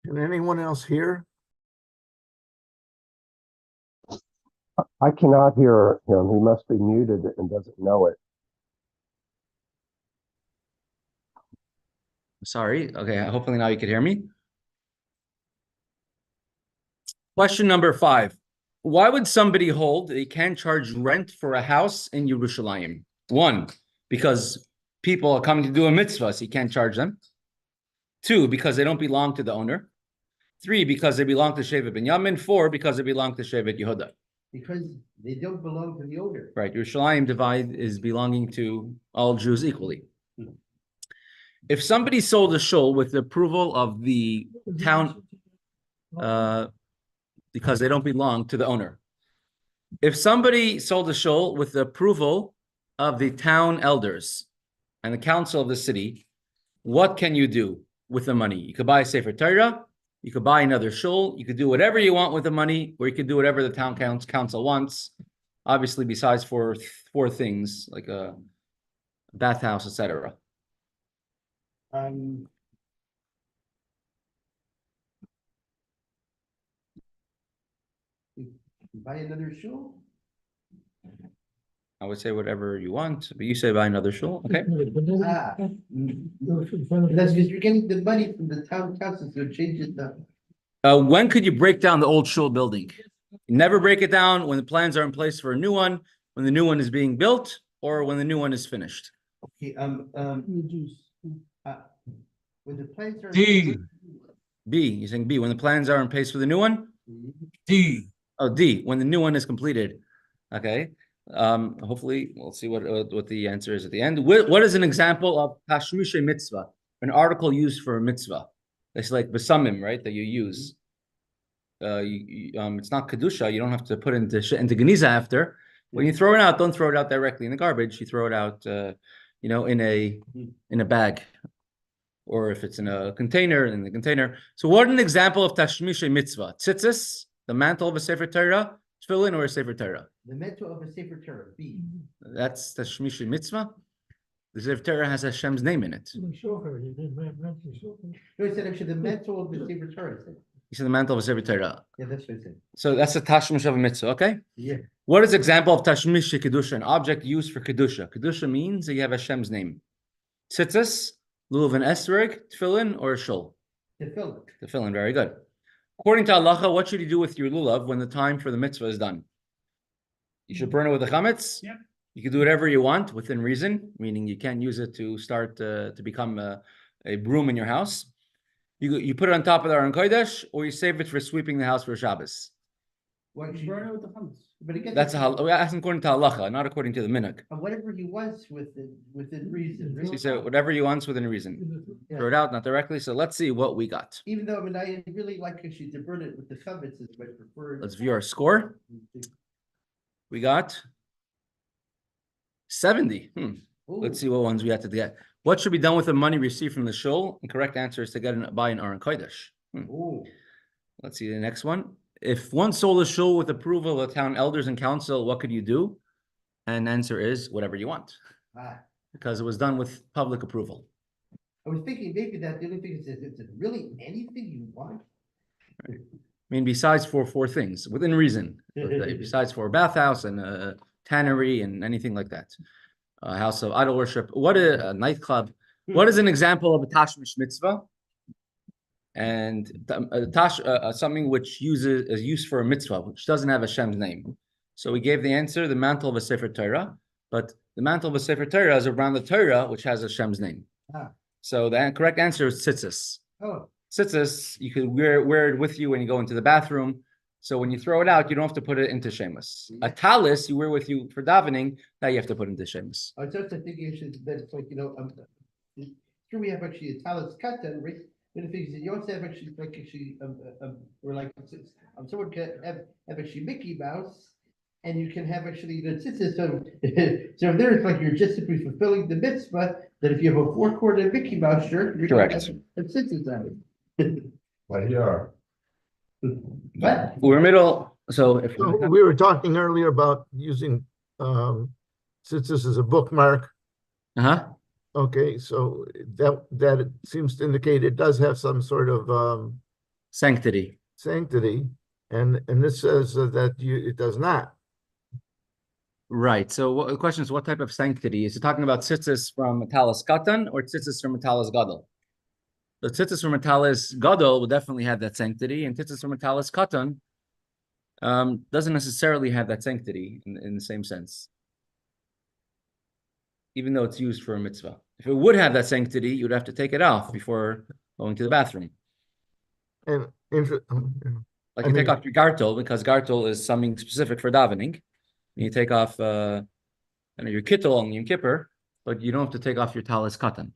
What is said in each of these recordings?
Can anyone else hear? I cannot hear him. He must be muted and doesn't know it. Sorry. Okay, hopefully now you can hear me. Question number 5. Why would somebody hold that he can't charge rent for a house in Yerushalayim? 1, because people are coming to do a mitzvah, so he can't charge them. 2, because they don't belong to the owner. 3, because they belong to Shevet Binyamin. 4, because they belong to Shevet Yehuda. Because they don't belong to the owner. Right, Yerushalayim divide is belonging to all Jews equally. If somebody sold a shul with the approval of the town, because they don't belong to the owner. If somebody sold a shul with the approval of the town elders and the council of the city, what can you do with the money? You could buy a Sefer Torah, you could buy another shul, you could do whatever you want with the money, or you could do whatever the town council wants, obviously besides four things, like a bathhouse, etc. Buy another shul? I would say whatever you want, but you say buy another shul, okay? That's because you're getting the money from the town council, so change it up. When could you break down the old shul building? Never break it down when the plans are in place for a new one, when the new one is being built, or when the new one is finished. Okay, when the plans are. D. B, you're saying B, when the plans are in place for the new one? D. Oh, D, when the new one is completed. Okay. Hopefully we'll see what the answer is at the end. What is an example of tashmishe mitzvah? An article used for a mitzvah. It's like besamim, right? That you use. It's not kedusha. You don't have to put into geniza after. When you throw it out, don't throw it out directly in the garbage. You throw it out, in a bag, or if it's in a container, in the container. So, what an example of tashmishe mitzvah? Tzitzis, the mantle of a sefer Torah, tefillin, or a sefer Torah. The mantle of a sefer Torah, B. That's tashmishe mitzvah. The sefer Torah has Hashem's name in it. No, it said actually the mantle of the sefer Torah. You said the mantle of a sefer Torah. Yeah, that's what I said. So that's a tashmish of a mitzvah, okay? Yeah. What is example of tashmish kedusha? An object used for kedusha. Kedusha means that you have Hashem's name. Tzitzis, lulav and esrog, tefillin, or a shul? Tefillin. Tefillin, very good. According to halacha, what should you do with your lulav when the time for the mitzvah is done? You should burn it with the chametz. Yeah. You can do whatever you want within reason, meaning you can't use it to start to become a broom in your house. You put it on top of the Aron Kodesh, or you save it for sweeping the house for Shabbos. What you burn it with the chametz. But again, That's according to halacha, not according to the minhag. whatever he wants within reason. So you say whatever you want within reason. Yeah. Throw it out, not directly. So let's see what we got. Even though I really like actually to burn it with the chametz is my preferred. Let's view our score. We got 70. Let's see what ones we have to get. What should be done with the money received from the shul? The correct answer is to buy an Aron Kodesh. Let's see the next one. If one sold a shul with approval of the town elders and council, what could you do? And the answer is whatever you want, because it was done with public approval. I was thinking maybe that the only thing is it really anything you want? I mean, besides for 4 things, within reason. Besides for a bathhouse and a tannery and anything like that. A house of idol worship. What a nightclub. What is an example of a tashmish mitzvah? And something which is used for a mitzvah, which doesn't have Hashem's name. So we gave the answer, the mantle of a sefer Torah, but the mantle of a sefer Torah is around the Torah, which has Hashem's name. So the correct answer is tzitzis. Tzitzis, you could wear it with you when you go into the bathroom. So when you throw it out, you don't have to put it into shemus. A talis you wear with you for davening, that you have to put into shemus. I was just thinking that it's like, here we have actually a talis katan, right? And the thing is, you also have actually or like someone can have actually Mickey Mouse, and you can have actually the tzitzis. So there it's like you're just simply fulfilling the mitzvah that if you have a 4-quarter Mickey Mouse shirt, you're Correct. gonna have tzitzis on it. But here. But We're middle, so if We were talking earlier about using tzitzis as a bookmark. Okay, so that it seems to indicate it does have some sort of Sanctity. sanctity, and this says that it does not. Right. So the question is, what type of sanctity? Is it talking about tzitzis from Metalis Katan or tzitzis from Metalis Gadol? The tzitzis from Metalis Gadol will definitely have that sanctity, and tzitzis from Metalis Katan doesn't necessarily have that sanctity in the same sense, even though it's used for a mitzvah. If it would have that sanctity, you'd have to take it off before going to the bathroom. And Like you take off your gartel, because gartel is something specific for davening. You take off your kittel on Yom Kippur, but you don't have to take off your talis katan.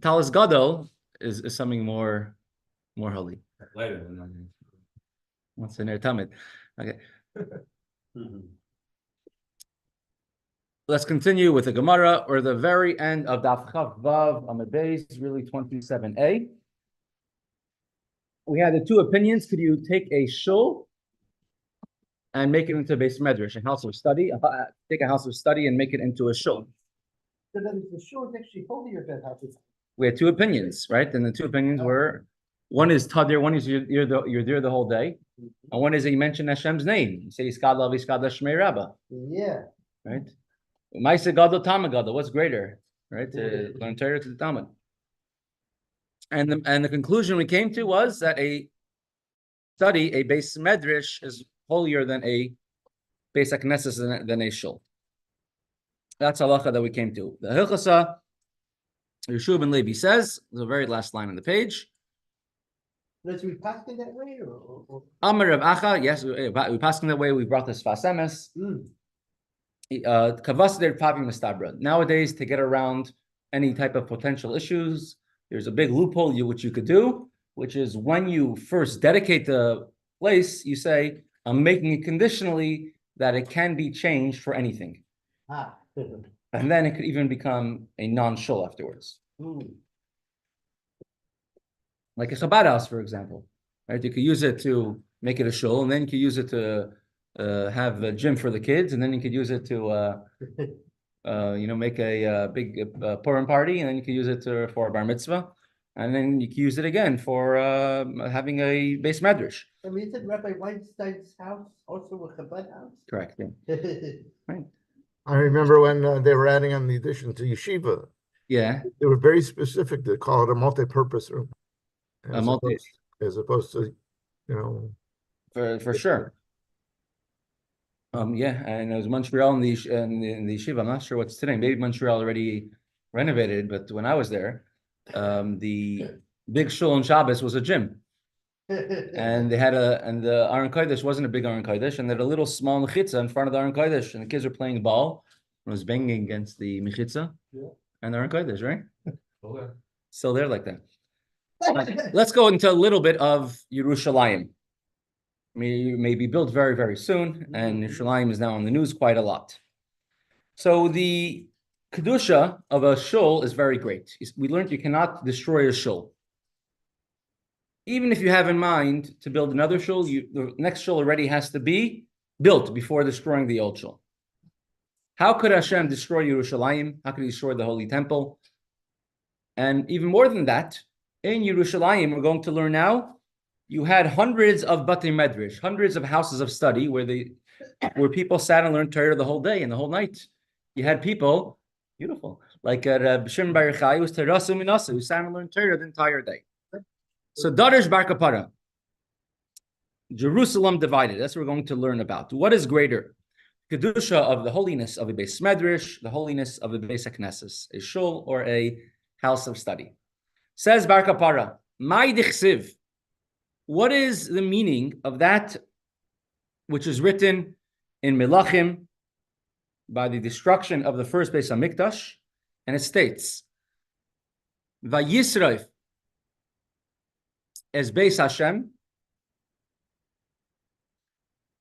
Talis gadol is something more holy. Later than that. What's in there, Tamid? Okay. Let's continue with the Gemara, or the very end of Daf Chav Vav Amud Beis, really 27a. We had the two opinions. Could you take a shul and make it into a base medrash, a house of study? Take a house of study and make it into a shul. So then the shul is actually holier than houses. We had two opinions, right? And the two opinions were, one is tadir, one is you're there the whole day, and one is that you mention Hashem's name. You say Iskadla V'iskadla Shmei Rabbah, Yeah. right? Ma'aseh Gadol, Talmud Gadol, what's greater, right? Learn Torah to the Talmud. And the conclusion we came to was that a base medrash is holier than a base knesses than a shul. That's halacha that we came to. The Hilchasa, Yeshua ben Levi says, the very last line on the page. Does we pass it that way or? Amar Rav Acha, yes, we passed in that way. We brought this fasemes. Kavasder Pavim Mistabra. Nowadays, to get around any type of potential issues, there's a big loophole which you could do, which is when you first dedicate the place, you say, I'm making it conditionally that it can be changed for anything. And then it could even become a non-shul afterwards. Like a Chabad house, for example. Right? You could use it to make it a shul, and then you could use it to have a gym for the kids, and then you could use it to make a big Purim party, and then you could use it for a bar mitzvah, and then you could use it again for having a base medrash. I mean, isn't Rabbi Weinstein's house also a Chabad house? Correct. Yeah. Right. I remember when they were adding on the addition to yeshiva, Yeah. they were very specific to call it a multi-purpose room, multi- as opposed to, For sure. Yeah, and it was Montreal in the yeshiva. I'm not sure what's today. Maybe Montreal already renovated, but when I was there, the big shul on Shabbos was a gym, and they had the Aron Kodesh wasn't a big Aron Kodesh, and they had a little small mechitza in front of the Aron Kodesh, and the kids were playing ball, and was banging against the mechitza, and the Aron Kodesh, right? Okay. Still there like that. Let's go into a little bit of Yerushalayim. May be built very, very soon, and Yerushalayim is now on the news quite a lot. So the kedusha of a shul is very great. We learned you cannot destroy a shul. Even if you have in mind to build another shul, the next shul already has to be built before destroying the old shul. How could Hashem destroy Yerushalayim? How could he destroy the Holy Temple? And even more than that, in Yerushalayim, we're going to learn now, you had hundreds of batei medrash, hundreds of houses of study where people sat and learned Torah the whole day and the whole night. You had people, beautiful, like Reb Shimon Bar Yochai, who was Terasu Minasu, who sat and learned Torah the entire day. So Darish Bar Kapara, Jerusalem divided. That's what we're going to learn about. What is greater? Kedusha of the holiness of a beis medrash, the holiness of a beis knesses, a shul or a house of study. Says Bar Kapara, Mai dichsiv. What is the meaning of that which is written in Melachim by the destruction of the first Beis HaMikdash? And it states, Vayisraif as Beis Hashem.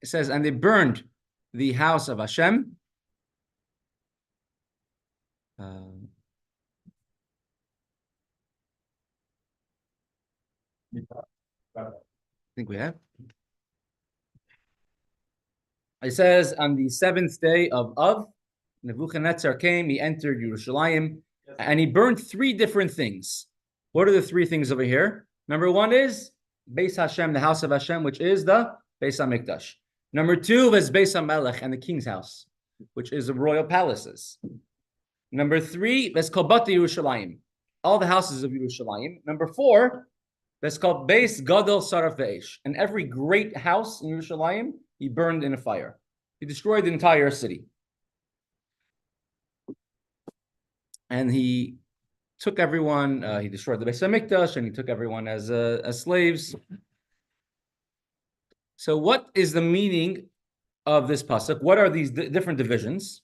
It says, and they burned the house of Hashem. I think we have. It says, on the 7th day of Av, Nebuchadnezzar came, he entered Yerushalayim, and he burned 3 different things. What are the three things over here? Number one is Beis Hashem, the house of Hashem, which is the Beis HaMikdash. Number two is Beis HaMelech, and the king's house, which is the royal palaces. Number three, that's called Bat Yerushalayim, all the houses of Yerushalayim. Number four, that's called Beis Gadol Saraf Ve'esh, and every great house in Yerushalayim, he burned in a fire. He destroyed the entire city. And he took everyone, he destroyed the Beis HaMikdash, and he took everyone as slaves. So what is the meaning of this pasuk? What are these different divisions?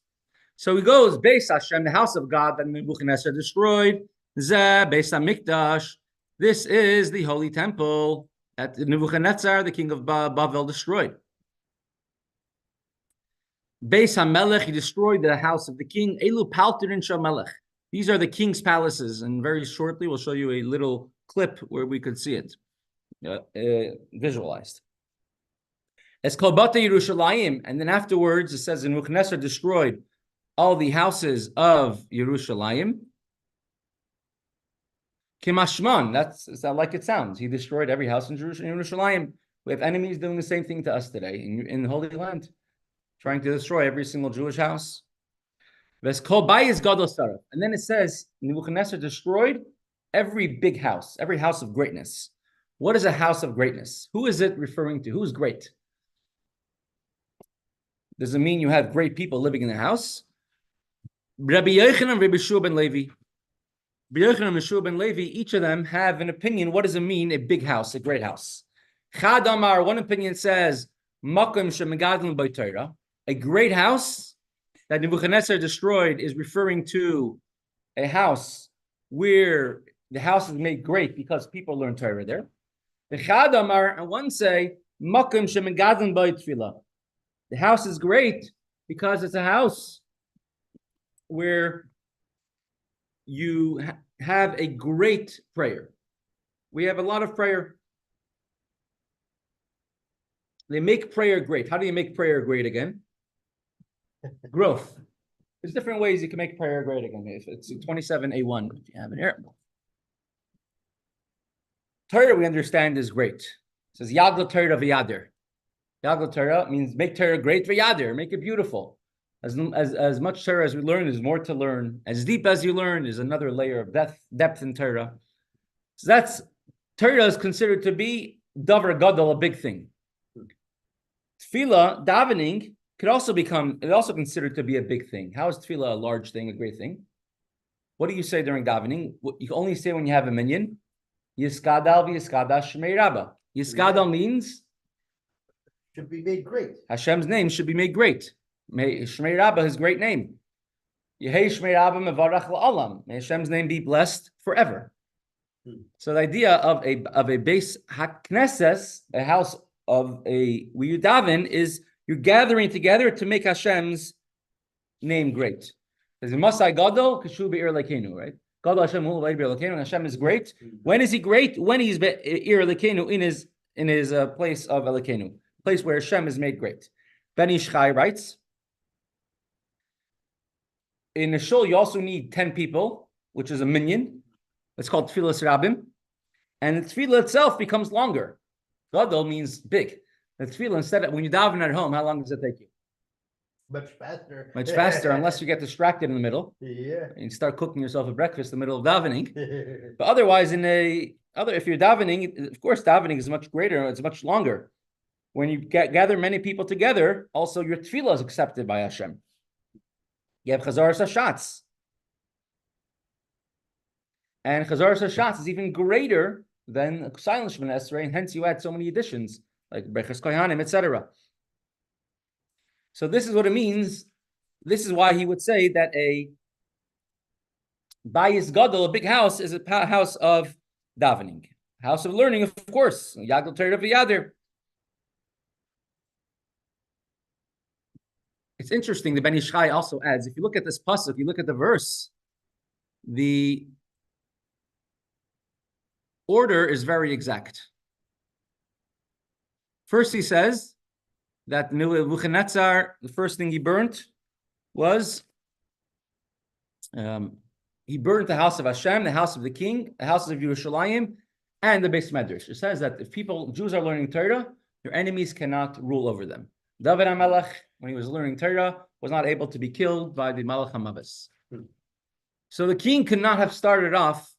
So he goes, Beis Hashem, the house of God that Nebuchadnezzar destroyed, Zeh Beis HaMikdash, this is the holy temple that Nebuchadnezzar, the king of Bavel, destroyed. Beis HaMelech, he destroyed the house of the king, Elu Palterin Shamelech. These are the king's palaces, and very shortly we'll show you a little clip where we could see it visualized. It's called Bata Yerushalayim, and then afterwards it says Nebuchadnezzar destroyed all the houses of Yerushalayim. Kimashman, that's like it sounds. He destroyed every house in Yerushalayim. We have enemies doing the same thing to us today in the Holy Land, trying to destroy every single Jewish house. And then it says Nebuchadnezzar destroyed every big house, every house of greatness. What is a house of greatness? Who is it referring to? Who's great? Does it mean you have great people living in the house? Rabbi Yochanan and Rabbi Shiur ben Levi. Rabbi Yochanan and Shiur ben Levi, each of them have an opinion. What does it mean, a big house, a great house? Chad Amar, one opinion says, Makom shemegadlim b'Torah, a great house that Nebuchadnezzar destroyed is referring to a house where the house is made great because people learn Torah there. The Chad Amar, and one say, Makom shemegadlim b'Tfilah. The house is great because it's a house where you have a great prayer. We have a lot of prayer. They make prayer great. How do you make prayer great again? Growth. There's different ways you can make prayer great again. If it's 27A1, if you have it here. Torah, we understand, is great. It says Yagla Torah v'yadir. Yagla Torah means make Torah great v'yadir, make it beautiful. As much Torah as we learn, there's more to learn. As deep as you learn, is another layer of depth in Torah. So that's Torah is considered to be davar gadol, a big thing. Tefillah, davening, could also considered to be a big thing. How is tefillah a large thing, a great thing? What do you say during davening? You only say when you have a minyan. Yiskadal v'yiskadash shmei rabba. Yiskadal means should be made great. Hashem's name should be made great. May Shmei Rabbah, his great name. Yehei Shmei Rabbah mevarach la'olam. May Hashem's name be blessed forever. So the idea of a Beis HaKnesses, a house of where you daven, is you're gathering together to make Hashem's name great. There's a Masai Gadol Kashu Be'ir Lekenu, right? Gadol Hashem Hu Be'ir Lekenu. Hashem is great. When is he great? When he's Be'ir Lekenu, in his place of Lekenu, place where Hashem is made great. Ben Ish Chai writes, in a shul, you also need 10 people, which is a minyan. It's called Tfilas Rabim. And the tefillah itself becomes longer. Gadol means big. The tefillah, instead of when you daven at home, how long does it take you? Much faster. Much faster, unless you get distracted in the middle. Yeah. And you start cooking yourself a breakfast in the middle of davening. But otherwise, if you're davening, of course, davening is much greater. It's much longer. When you gather many people together, also your tefillah is accepted by Hashem. You have Chazar Sashatz. And Chazar Sashatz is even greater than silent Shemana Esrei, and hence you add so many additions, like Brechas Kohanim, etc. So this is what it means. This is why he would say that a Bayis Gadol, a big house, is a house of davening. House of learning, of course. Yagel Torah v'yadir. It's interesting, the Ben Ish Chai also adds, if you look at this pasuk, you look at the verse, the order is very exact. First he says that Nebuchadnezzar, the first thing he burnt was he burned the house of Hashem, the house of the king, the house of Yerushalayim, and the Beis Medrash. It says that if Jews are learning Torah, their enemies cannot rule over them. David HaMelech, when he was learning Torah, was not able to be killed by the Malach HaMavis. So the king could not have started off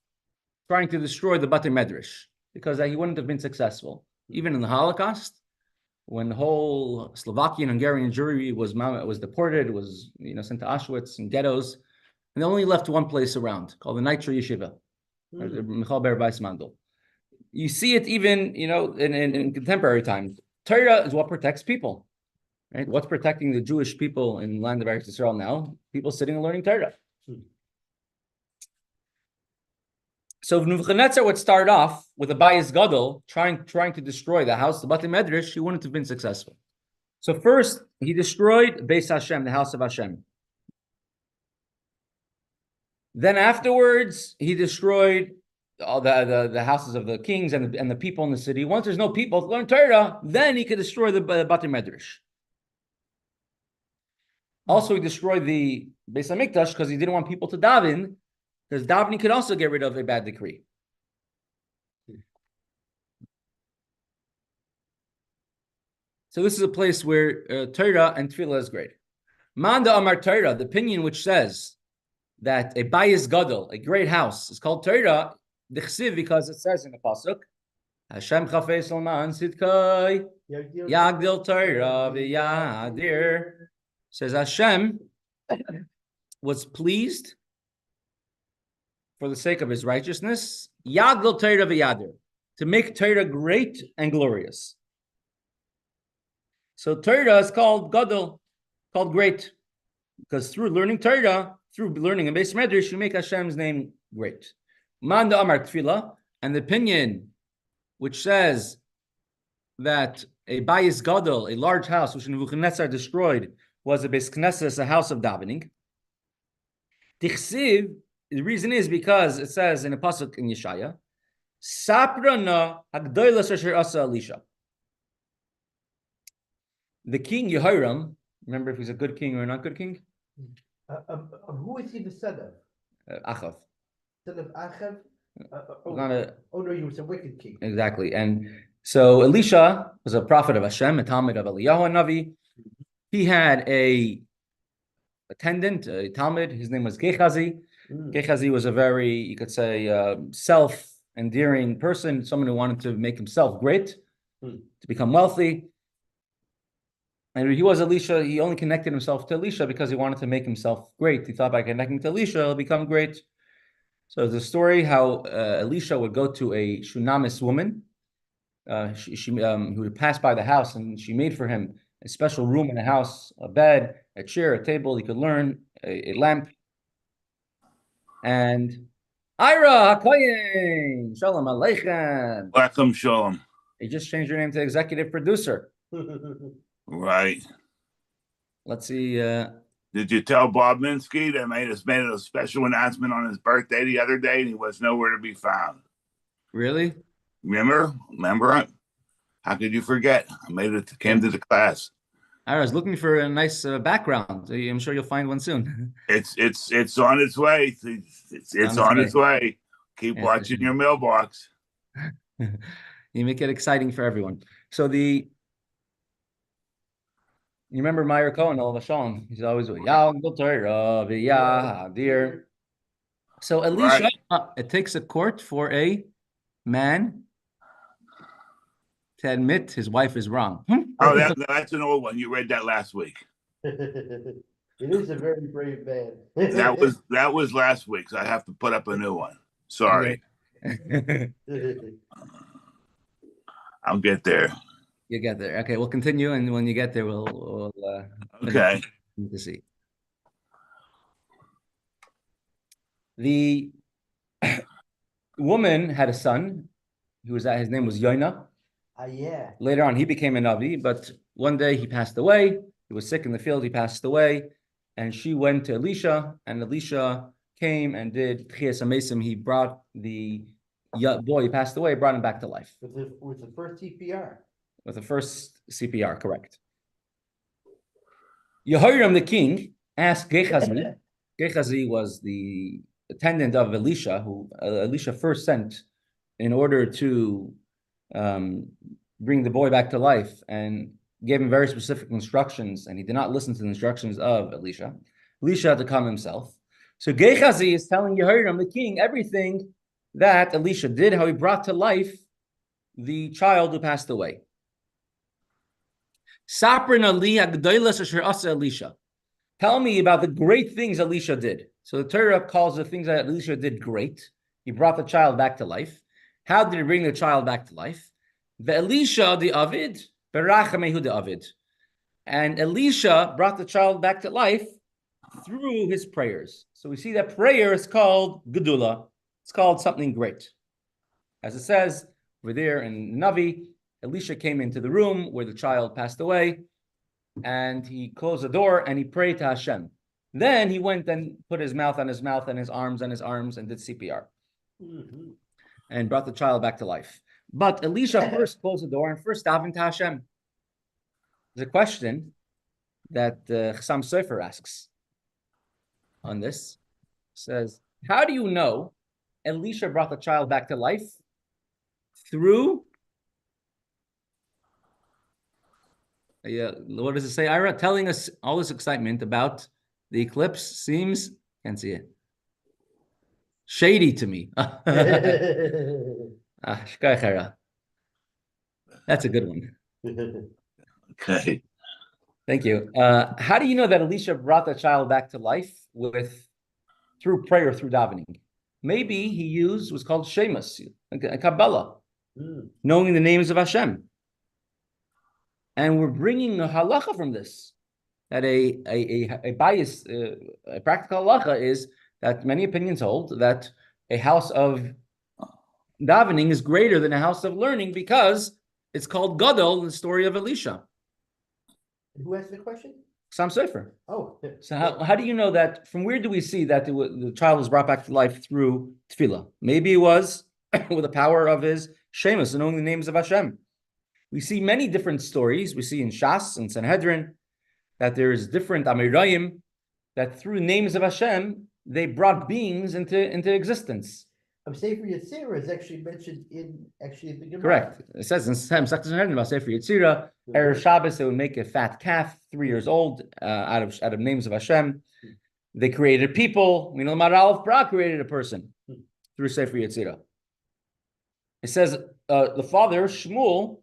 trying to destroy the Batei Medrash because he wouldn't have been successful. Even in the Holocaust, when the whole Slovakian Hungarian Jewry was deported, was sent to Auschwitz and ghettos, and they only left one place around called the Nitro Yeshiva, Michal Ber Weiss Mandel. You see it even in contemporary times. Torah is what protects people, right? What's protecting the Jewish people in the land of Eretz Yisrael now? People sitting and learning Torah. So if Nebuchadnezzar would start off with a Bayis Gadol trying to destroy the house, the Batei Medrash, he wouldn't have been successful. So first, he destroyed Beis Hashem, the house of Hashem. Then afterwards, he destroyed all the houses of the kings and the people in the city. Once there's no people to learn Torah, then he could destroy the Batei Medrash. Also, he destroyed the Beis HaMikdash because he didn't want people to daven, because davening could also get rid of a bad decree. So this is a place where Torah and Tefillah is great. Manda Amar Torah, the opinion which says that a Bayis Gadol, a great house, is called Torah, Dichsiv, because it says in the pasuk, Hashem chafes l'man sidkai, Yagdil Torah v'yadir. Says Hashem was pleased for the sake of his righteousness, Yagdil Torah v'yadir, to make Torah great and glorious. So Torah is called Gadol, called great, because through learning Torah, through learning in Beis Medrash, you make Hashem's name great. Manda Amar Tefillah, and the opinion which says that a Bayis Gadol, a large house which Nebuchadnezzar destroyed, was a Beis Knesses, a house of davening. Tichsiv, the reason is because it says in a pasuk in Yeshaya, Saprana Hagdoilas Asher Asa Elisha. The king Yehoram, remember if he's a good king or a not good king? Who is he the son of? Achav. Son of Achav? No, he was a wicked king. Exactly. And so Elisha was a prophet of Hashem, a Talmud of Eliyahu Navi. He had a attendant, a Talmud. His name was Gehazi. Gehazi was a very, you could say, self-endearing person, someone who wanted to make himself great, to become wealthy. And he was Elisha. He only connected himself to Elisha because he wanted to make himself great. He thought by connecting to Elisha, he'll become great. So the story how Elisha would go to a Shunamis woman, who would pass by the house, and she made for him a special room in the house, a bed, a chair, a table. He could learn, a lamp. And Ira HaKoyin, Shalom Aleichem. Welcome, Shalom. He just changed your name to executive producer. Right. Let's see. Did you tell Bob Minsky that made a special announcement on his birthday the other day, and he was nowhere to be found? Really? Remember? How could you forget? I came to the class. I was looking for a nice background. I'm sure you'll find one soon. It's on its way. It's on its way. Keep watching your mailbox. You make it exciting for everyone. So you remember Meyer Cohen, all Shalom. He's always with dear. So Elisha, it takes a court for a man to admit his wife is wrong. Oh, that's an old one. You read that last week. It is a very brave man. that was last week, so I have to put up a new one. Sorry. I'll get there. You get there. Okay, we'll continue, and when you get there, we'll okay. To see. The woman had a son. His name was Yoina. Yeah. Later on, he became a Navi, but one day he passed away. He was sick in the field. He passed away, and she went to Elisha, and Elisha came and did Tchias HaMesim. He brought the boy. He passed away. Brought him back to life. With the first CPR. With the first CPR, correct. Yehoram the king asked Gehazi. Gehazi was the attendant of Elisha, who Elisha first sent in order to bring the boy back to life, and gave him very specific instructions, and he did not listen to the instructions of Elisha. Elisha had to come himself. So Gehazi is telling Yehoram, the king, everything that Elisha did, how he brought to life the child who passed away. Saprin Ali Hagdoilas Asher Asa Elisha. Tell me about the great things Elisha did. So the Torah calls the things that Elisha did great. He brought the child back to life. How did he bring the child back to life? The Elisha the Avid, Berachamehu the Avid. And Elisha brought the child back to life through his prayers. So we see that prayer is called Gedula. It's called something great. As it says over there in Navi, Elisha came into the room where the child passed away, and he closed the door and he prayed to Hashem. Then he went and put his mouth on his mouth and his arms on his arms and did CPR and brought the child back to life. But Elisha first closed the door and first davened to Hashem. There's a question that Chaim Pfeffer asks on this. Says, how do you know Elisha brought the child back to life? Through, what does it say, Ira? Telling us all this excitement about the eclipse seems, can't see it, shady to me. That's a good one. Okay. Thank you. How do you know that Elisha brought the child back to life through prayer, through davening? Maybe he used what's called shemus, a Kabbalah, knowing the names of Hashem. And we're bringing a halacha from this, that a bias, a practical halacha is that many opinions hold that a house of davening is greater than a house of learning because it's called Gadol in the story of Elisha. Who asked the question? Sam Sefer. Oh. So how do you know that? From where do we see that the child was brought back to life through tefillah? Maybe it was with the power of his shemus and knowing the names of Hashem. We see many different stories. We see in Shas and Sanhedrin that there is different Amirayim that through names of Hashem they brought beings into existence. Sefer Yetzirah is actually mentioned in the Gemara. Correct. It says in Mesechta Sanhedrin about Sefer Yetzirah, Erev Shabbos they would make a fat calf, 3 years old, out of names of Hashem. They created people. We know Maral Pra created a person through Sefer Yetzirah. It says the father Shmuel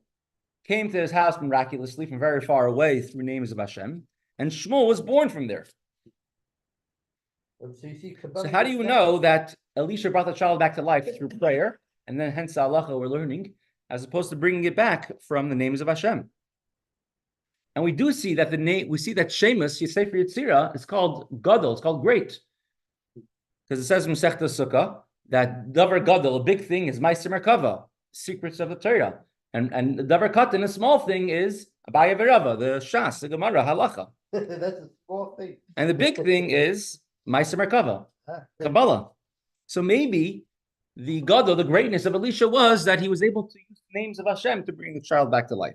came to his house miraculously from very far away through names of Hashem, and Shmuel was born from there. So how do you know that Elisha brought the child back to life through prayer, and then hence the halacha we're learning, as opposed to bringing it back from the names of Hashem? And we do see that we see that Shemus, Sefer Yetzirah, is called Gadol, it's called great. Because it says in Mesechta Sukkah that Davar Gadol, a big thing, is Meiser Merkava, secrets of the Torah. And the Davar Katan, a small thing, is Abaya Verava, the Shas, the Gemara, halacha. That's a small thing. And the big thing is Meiser Merkava, Kabbalah. So maybe the Gadol, the greatness of Elisha was that he was able to use the names of Hashem to bring the child back to life.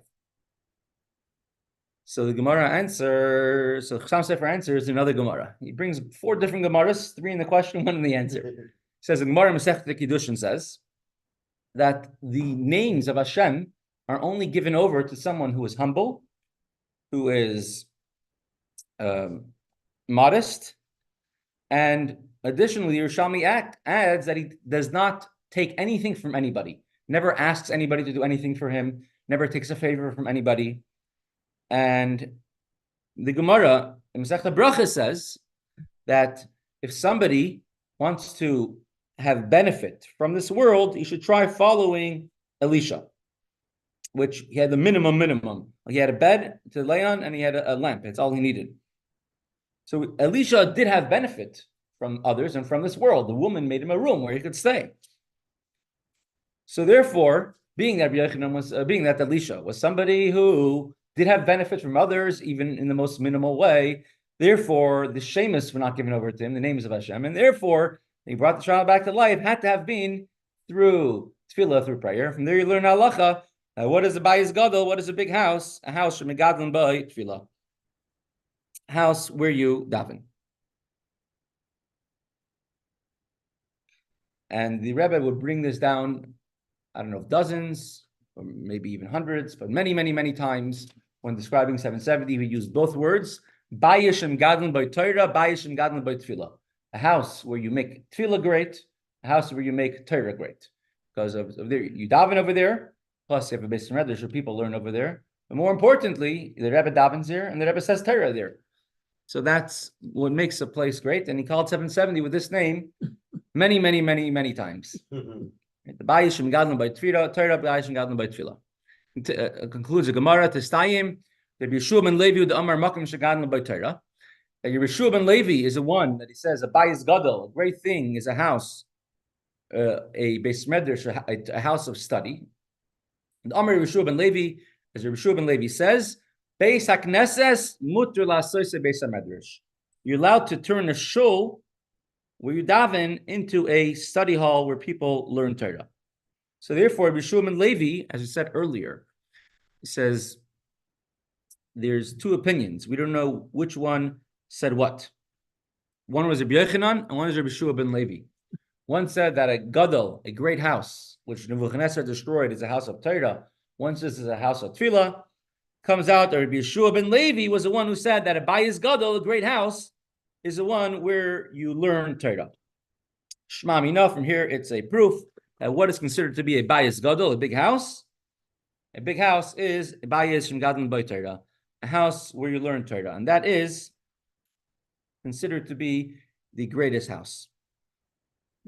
So the Gemara answers, so Chaim Sefer answers another Gemara. He brings 4 different Gemaras, 3 in the question, 1 in the answer. He says, the Gemara Mesechta Kiddushin says that the names of Hashem are only given over to someone who is humble, who is modest, and additionally, Yerushalmi adds that he does not take anything from anybody, never asks anybody to do anything for him, never takes a favor from anybody. And the Gemara in Mesechta Bracha says that if somebody wants to have benefit from this world, he should try following Elisha, which he had the minimum. He had a bed to lay on and he had a lamp. That's all he needed. So Elisha did have benefit from others and from this world. The woman made him a room where he could stay. So therefore, being that Elisha was somebody who did have benefit from others, even in the most minimal way, therefore the shemus were not given over to him, the names of Hashem, and therefore he brought the child back to life, had to have been through tefillah, through prayer. From there you learn halacha. What is a bayis gadol? What is a big house? A house shemegadlin by tefillah. House where you daven. And the Rebbe would bring this down, I don't know, dozens, or maybe even hundreds, but many, many, many times when describing 770, he used both words, Bayishim Gadlin by Torah, Bayishim Gadlin by Tefillah. A house where you make Tefillah great, a house where you make Torah great. Because of there, you daven over there, plus you have a Beis Medrash where people learn over there. But more importantly, the Rebbe davens there, and the Rebbe says Torah there. So that's what makes a place great. And he called 770 with this name many, many, many, many times. The Bayishim Gadlin by Tefillah, Torah Bayishim Gadlin by Tefillah. Concludes the Gemara to Stayim. The Yeshua ben Levi the Amar Makom Shagadlin by Torah. Yeshua ben Levi is the one that he says a Bayis Gadol, a great thing is a house, a Beis Medrash, a house of study. And Amar Yeshua ben Levi, as Yeshua ben Levi says, Beis HaKnesses muter la'asois Beis HaMedrash. You're allowed to turn a shul where you daven into a study hall where people learn Torah. So therefore, Yeshua ben Levi, as we said earlier, he says there's two opinions. We don't know which one said what. One was Rabbi Yochanan and one is Rabbi Yeshua ben Levi. One said that a gadol, a great house, which Nebuchadnezzar destroyed, is a house of Torah. One says it's a house of Tefillah. Comes out that Rabbi Yeshua ben Levi was the one who said that a bayis gadol, a great house, is the one where you learn Torah. Shema Mina, from here it's a proof that what is considered to be a bayis gadol, a big house is a bayis from gadol by Torah, a house where you learn Torah, and that is considered to be the greatest house.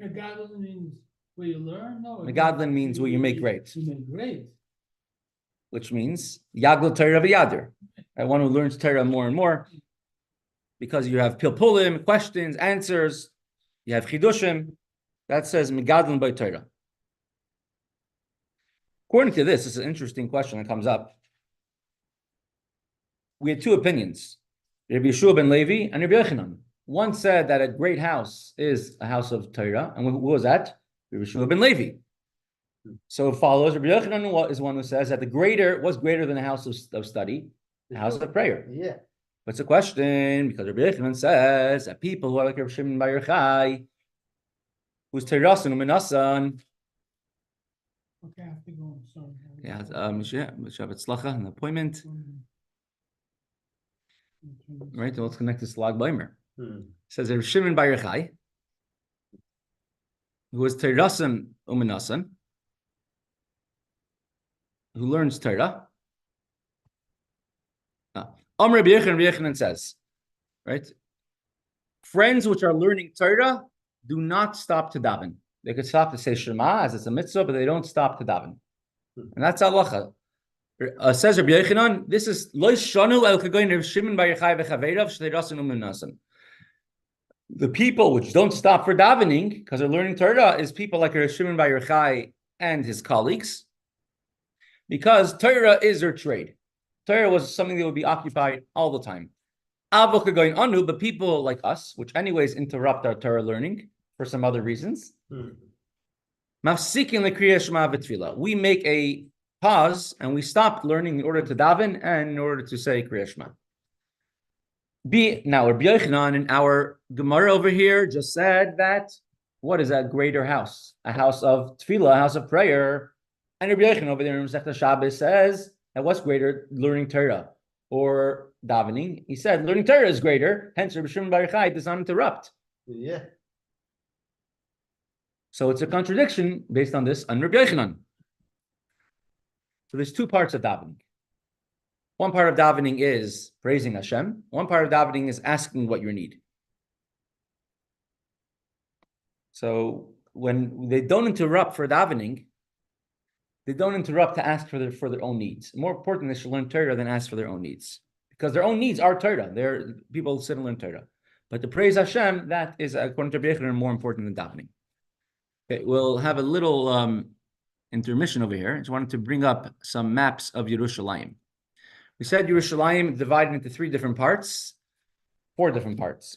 Megadlin means where you learn? No. Megadlin means where you make great. You make great. Which means Yagla Torah v'Yader, one who learns Torah more and more, because you have pilpulim, questions, answers, you have chidushim. That says Megadlin by Torah. According to this is an interesting question that comes up. We had two opinions, Rabbi Yeshua ben Levi and Rabbi Yochanan. One said that a great house is a house of Torah, and what was that? Rabbi Yeshua ben Levi. So it follows, Rabbi Yochanan is one who says that the greater was greater than a house of study, a house of prayer. Yeah. What's the question? Because Rabbi Yochanan says that people who are like Rabbi Shimon Bar Yochai, who's Teirasan Uminasan. Okay, I have to go. Sorry. Yeah, Shabbat Slacha, an appointment. Right, let's connect this to Lag Baimer. Says Rabbi Shimon Bar Yochai, who was Teirasan Uminasan, who learns Torah. Rabbi Yochanan says, right? Friends which are learning Torah do not stop to daven. They could stop to say Shema as it's a mitzvah, but they don't stop to daven. And that's halacha. Says Rabbi Yochanan, this is Lo Shanu El Kagoyin Rabbi Shimon Bar Yochai v'Chaveirav Shtei Uminasan. The people which don't stop for davening because they're learning Torah is people like Rabbi Shimon Bar Yochai and his colleagues, because Torah is their trade. Torah was something that would be occupied all the time. Going anu, but people like us, which anyways interrupt our Torah learning for some other reasons. Mafsikin l'kriyah shema v'tefillah. We make a pause and we stop learning in order to daven and in order to say kriyah shema. Now, Rabbi Yochanan in our Gemara over here just said that what is a greater house? A house of tefillah, a house of prayer. And Rabbi Yochanan over there in Mesechta Shabbos says that what's greater, learning Torah or davening? He said learning Torah is greater. Hence, Rabbi Shimon Bar Yochai does not interrupt. Yeah. So it's a contradiction based on this on Rabbi Yochanan. So there's two parts of davening. One part of davening is praising Hashem. One part of davening is asking what you need. So when they don't interrupt for davening, they don't interrupt to ask for their own needs. More important, they should learn Torah than ask for their own needs, because their own needs are Torah. They're people sit and learn Torah, but to praise Hashem, that is according to Rebbe more important than davening. Okay, we'll have a little intermission over here. I just wanted to bring up some maps of Yerushalayim. We said Yerushalayim divided into four different parts.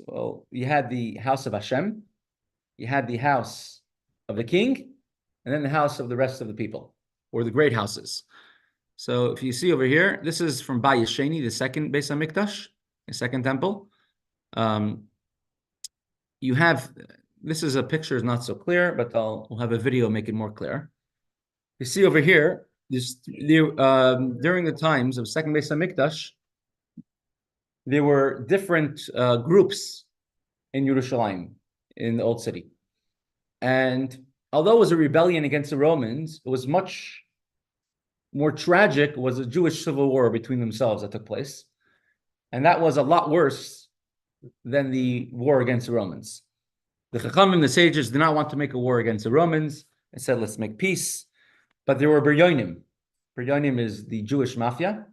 Well, you had the house of Hashem, you had the house of the king, and then the house of the rest of the people, or the great houses. So if you see over here, this is from Bayis Sheni, the second Beis HaMikdash, the second temple. You have this is a picture is not so clear, but we'll have a video make it more clear. You see over here, during the times of second Beis Hamikdash, there were different groups in Yerushalayim, in the old city. And although it was a rebellion against the Romans, it was much more tragic was a Jewish civil war between themselves that took place. And that was a lot worse than the war against the Romans. The Chachamim, the sages, did not want to make a war against the Romans. They said, let's make peace. But there were Biryonim. Biryonim is the Jewish mafia,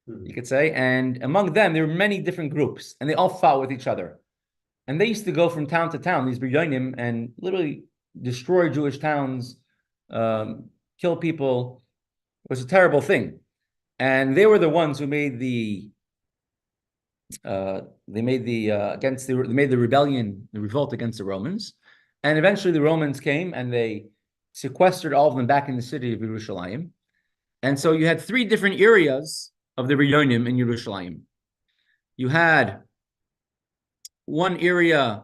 you could say. And among them, there were many different groups, and they all fought with each other. And they used to go from town to town, these Biryonim, and literally destroy Jewish towns, kill people. It was a terrible thing. And they were the ones who made the rebellion, the revolt against the Romans. And eventually the Romans came and they sequestered all of them back in the city of Yerushalayim. And so you had three different areas of the Biryonim in Yerushalayim. You had one area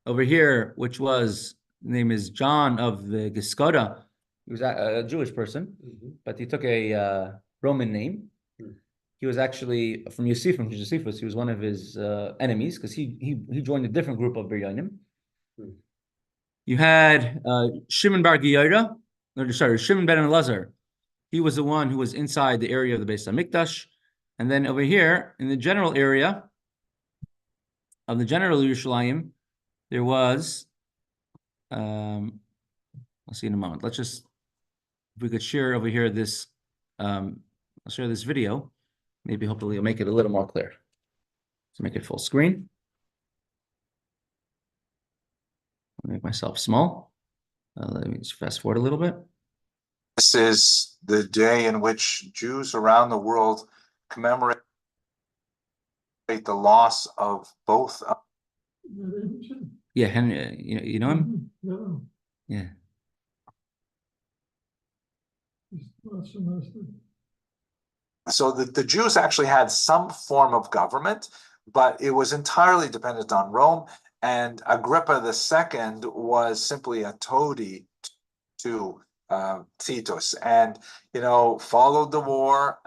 over here, which was, the name is John of the Giskoda. He was a Jewish person, but he took a Roman name. He was actually from Josephus. He was one of his enemies because he joined a different group of Biryonim. You had Shimon ben Elazar. He was the one who was inside the area of the Beis Hamikdash. And then over here, in the general area of the general Yerushalayim, there was, I'll see in a moment. Let's just, if we could share over here this, I'll share this video. Maybe hopefully it'll make it a little more clear. Let's make it full screen. I'll make myself small. Let me just fast forward a little bit. This is the day in which Jews around the world commemorate the loss of both. Yeah, Henry, you know him? No. Yeah. So the Jews actually had some form of government, but it was entirely dependent on Rome. And Agrippa II was simply a toady to Titus, and followed the war.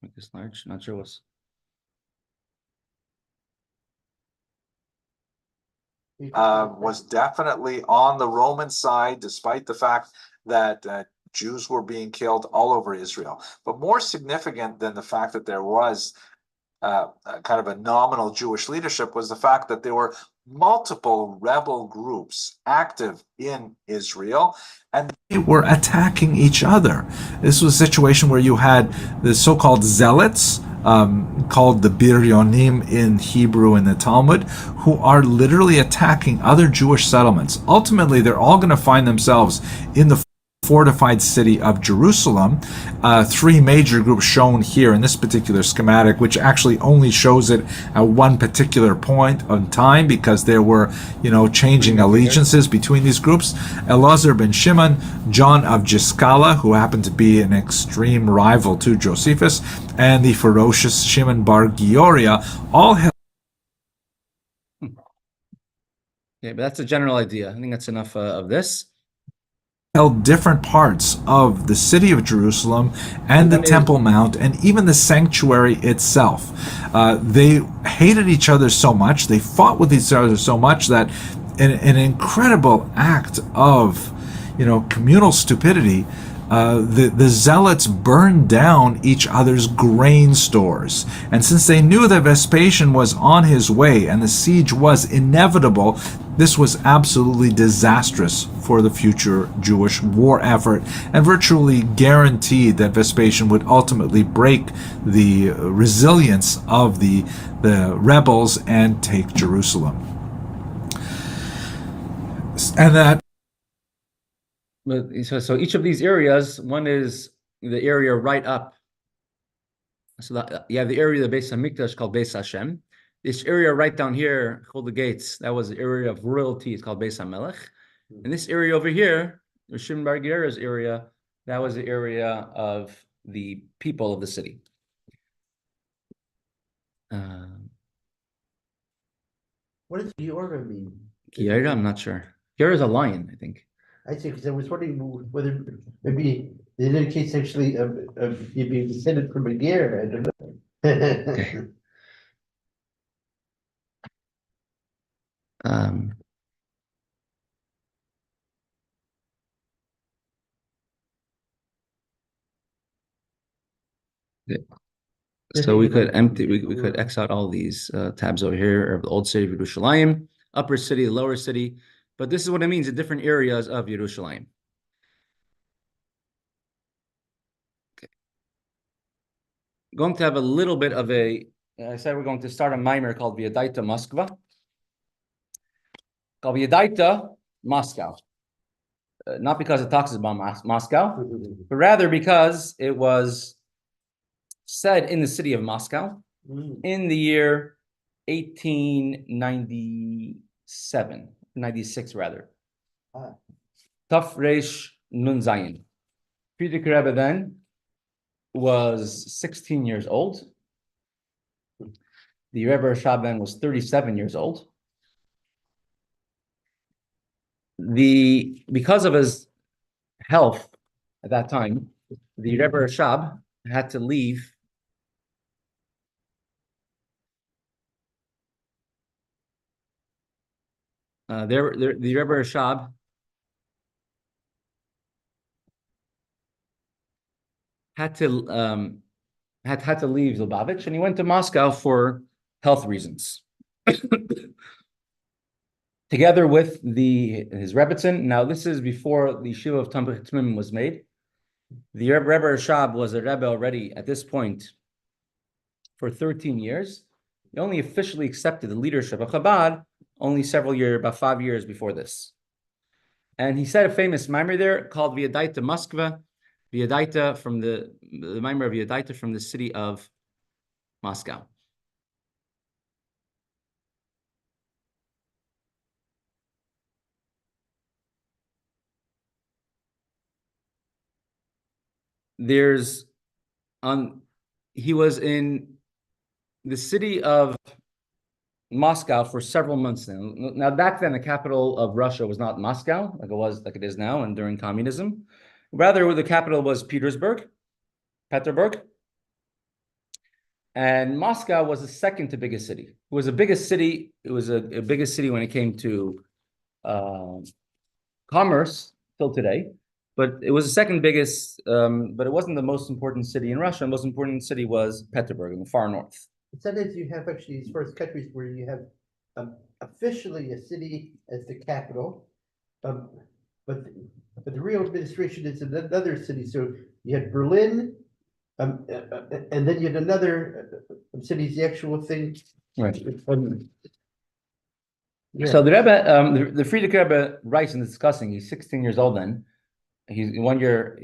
Make this large. Not sure what's. Was definitely on the Roman side, despite the fact that Jews were being killed all over Israel. But more significant than the fact that there was kind of a nominal Jewish leadership was the fact that there were multiple rebel groups active in Israel, and they were attacking each other. This was a situation where you had the so-called zealots, called the Biryonim in Hebrew in the Talmud, who are literally attacking other Jewish settlements. Ultimately, they're all going to find themselves in the fortified city of Jerusalem. Three major groups shown here in this particular schematic, which actually only shows it at one particular point of time because there were, changing allegiances between these groups. Elazar ben Shimon, John of Giscala, who happened to be an extreme rival to Josephus, and the ferocious Shimon bar Gioria, all held. Yeah, but that's a general idea. I think that's enough of this. Held different parts of the city of Jerusalem and the Temple Mount and even the sanctuary itself. They hated each other so much, they fought with each other so much that an incredible act of, communal stupidity, the zealots burned down each other's grain stores. And since they knew that Vespasian was on his way and the siege was inevitable, this was absolutely disastrous for the future Jewish war effort and virtually guaranteed that Vespasian would ultimately break the resilience of the rebels and take Jerusalem. And that. So each of these areas, one is the area right up. So that, you have the area of the Beis Hamikdash called Beis Hashem. This area right down here called the gates, that was the area of royalty. It's called Beis HaMelech. And this area over here, the Shimon bar Gioria's area, that was the area of the people of the city. What does Shiur mean? Kiera, I'm not sure. Kiera is a lion, I think. I see, because I was wondering whether maybe in any case actually you being descended from a gear, I don't know. Okay. Um, yeah. So we could we could X out all these tabs over here of the old city of Yerushalayim, upper city, lower city. But this is what it means in different areas of Yerushalayim. Okay. Going to have a little bit of a, I said we're going to start a mimer called Veyadaata Moskva. Called Veyadaata Moscow. Not because it talks about Moscow, but rather because it was said in the city of Moscow in the year 1897, 96 rather. Taf Reish Nun Zayin. Friedrich Rebbe then was 16 years old. The Rebbe Rashab then was 37 years old. Because of his health at that time, the Rebbe Rashab had to leave the Rebbe Rashab had to leave Lubavitch, and he went to Moscow for health reasons. Together with his Rebbetzin. Now this is before the Shiur of Tamar Tzmim was made. The Rebbe Rashab was a Rebbe already at this point for 13 years. He only officially accepted the leadership of Chabad only about 5 years before this. And he said a famous mimer there called Veyadaata Moskva, Veyadaata from the mimer of Veyadaata from the city of Moscow. He was in the city of Moscow for several months now. Now, back then, the capital of Russia was not Moscow, like it is now, and during communism. Rather, the capital was Petersburg. And Moscow was the second to biggest city. It was the biggest city. It was a biggest city when it came to commerce till today. But it was the second biggest, but it wasn't the most important city in Russia. The most important city was Petersburg in the far north. Sometimes you have actually these first countries where you have officially a city as the capital, but the real administration is in another city. So you had Berlin, and then you had another city's the actual thing. Right. Yeah. So the Rebbe, the Friedrich Rebbe writes and discussing. He's 16 years old then. He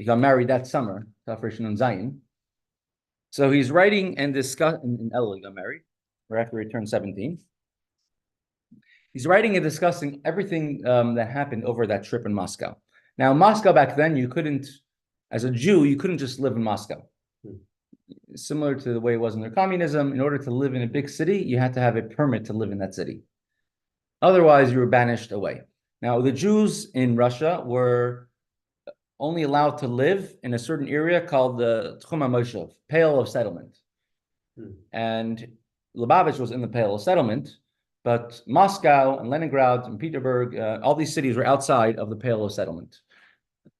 got married that summer, Tafresh Nun Zayin. So he's writing and discussing in Elul, he got married, right after he turned 17. He's writing and discussing everything that happened over that trip in Moscow. Now, Moscow back then, as a Jew, you couldn't just live in Moscow. Similar to the way it was under communism, in order to live in a big city, you had to have a permit to live in that city. Otherwise, you were banished away. Now, the Jews in Russia were only allowed to live in a certain area called the Tchum HaMoshav, Pale of Settlement. And Lubavitch was in the Pale of Settlement, but Moscow and Leningrad and Petersburg, all these cities were outside of the Pale of Settlement.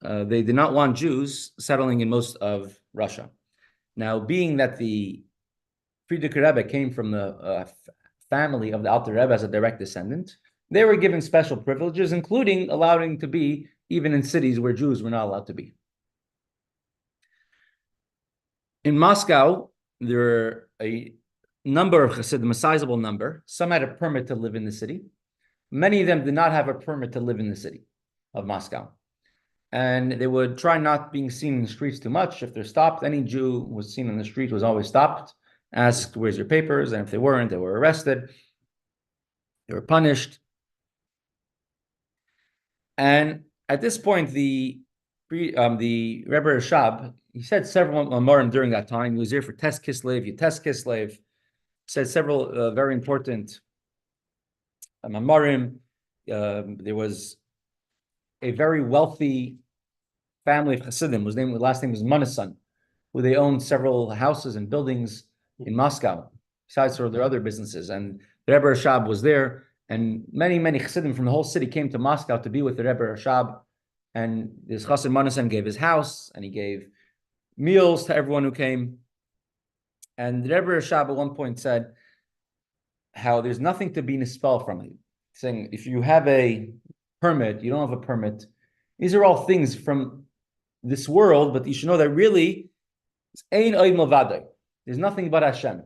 They did not want Jews settling in most of Russia. Now, being that the Friedrich Rebbe came from the family of the Alter Rebbe as a direct descendant, they were given special privileges, including allowing to be even in cities where Jews were not allowed to be. In Moscow, there were a number of Chassidim, a sizable number. Some had a permit to live in the city. Many of them did not have a permit to live in the city of Moscow. And they would try not being seen in the streets too much. If they're stopped, any Jew was seen on the street was always stopped, asked, where's your papers? And if they weren't, they were arrested. They were punished. And at this point, the Rebbe Rashab, he said several Amorim during that time. He was here for Tes Kislev, Yutes Kislev. Said several very important Mamarim. There was a very wealthy family of Hasidim, whose last name was Manasan, who they owned several houses and buildings in Moscow, besides sort of their other businesses. And the Rebbe Rashab was there, and many, many Hasidim from the whole city came to Moscow to be with the Rebbe Rashab. And this Chassid Manasan gave his house, and he gave meals to everyone who came. And the Rebbe Rashab at one point said how there's nothing to be nispel from it, saying if you have a permit, you don't have a permit. These are all things from this world, but you should know that really there's nothing but Hashem.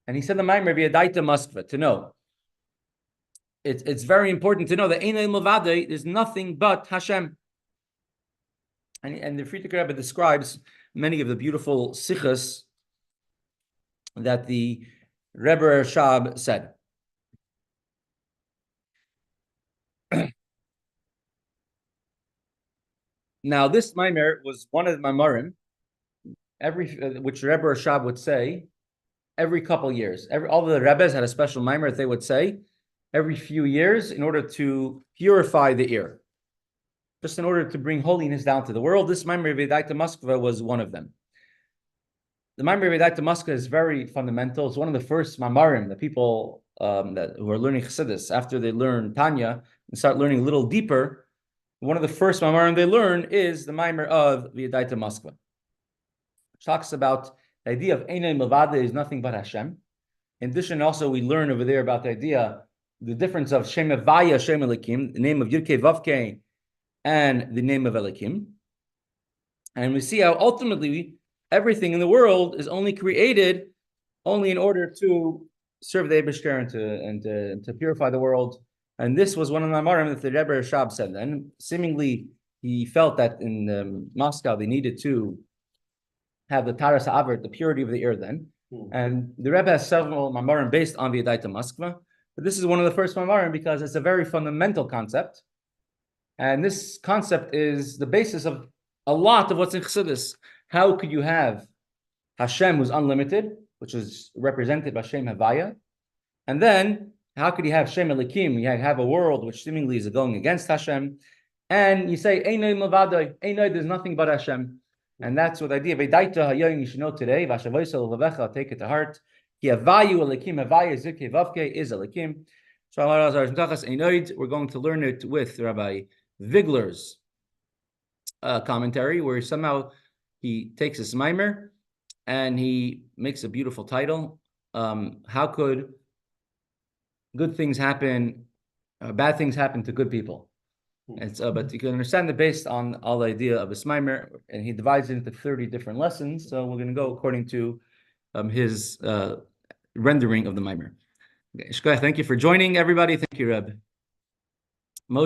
And he said the Maimer Veyadaata Moskva, to know. It's very important to know that there's nothing but Hashem. And the Frierdiker Rebbe describes many of the beautiful sichos that the Rebbe Rashab said. Now, this Maimer was one of the Maimarim, which Rebbe Rashab would say every couple years. All the Rebbes had a special Maimer that they would say every few years in order to purify the ear, just in order to bring holiness down to the world. This Maimer Veyadaata Moskva was one of them. The Maimer Veyadaata Moskva is very fundamental. It's one of the first Maimarim that people who are learning Chassidus, after they learn Tanya and start learning a little deeper, one of the first Maimarim they learn is the Maimer of Veyadaata Moskva, which talks about the idea of Einay Milvada is nothing but Hashem. In addition, also we learn over there about the idea, the difference of Shem Havaya, Shem Elikim, the name of Yudkei Vavkei, and the name of Elikim. And we see how ultimately everything in the world is only created only in order to serve the Eibishter and to purify the world. And this was one of the Maimarim that the Rebbe Rashab said. And seemingly he felt that in Moscow they needed to have the Taras Ha'aver, the purity of the ear then. And the Rebbe has several Maimarim based on Veyadaata Moskva. But this is one of the first Maimarim because it's a very fundamental concept. And this concept is the basis of a lot of what's in Chassidus. How could you have Hashem who's unlimited, which is represented by Shem Havaya, and then how could you have Shem Elikim? You have a world which seemingly is going against Hashem, and you say Einay Milvadai, Einay, there's nothing but Hashem, and that's what the idea of Veyadaata Hayoyim you should know today. V'ashavosel levavecha, take it to heart. Ki Havayu Elikim, Havaya Zikei Vavkei is Elikim. So we're going to learn it with Rabbi Vigler's commentary, where somehow he takes this Maimer and he makes a beautiful title. How could good things happen, bad things happen to good people? And so, but you can understand it based on all the idea of a Maimer, and he divides it into 30 different lessons. So we're going to go according to his rendering of the Maimer. Okay, thank you for joining, everybody. Thank you, Rebbe.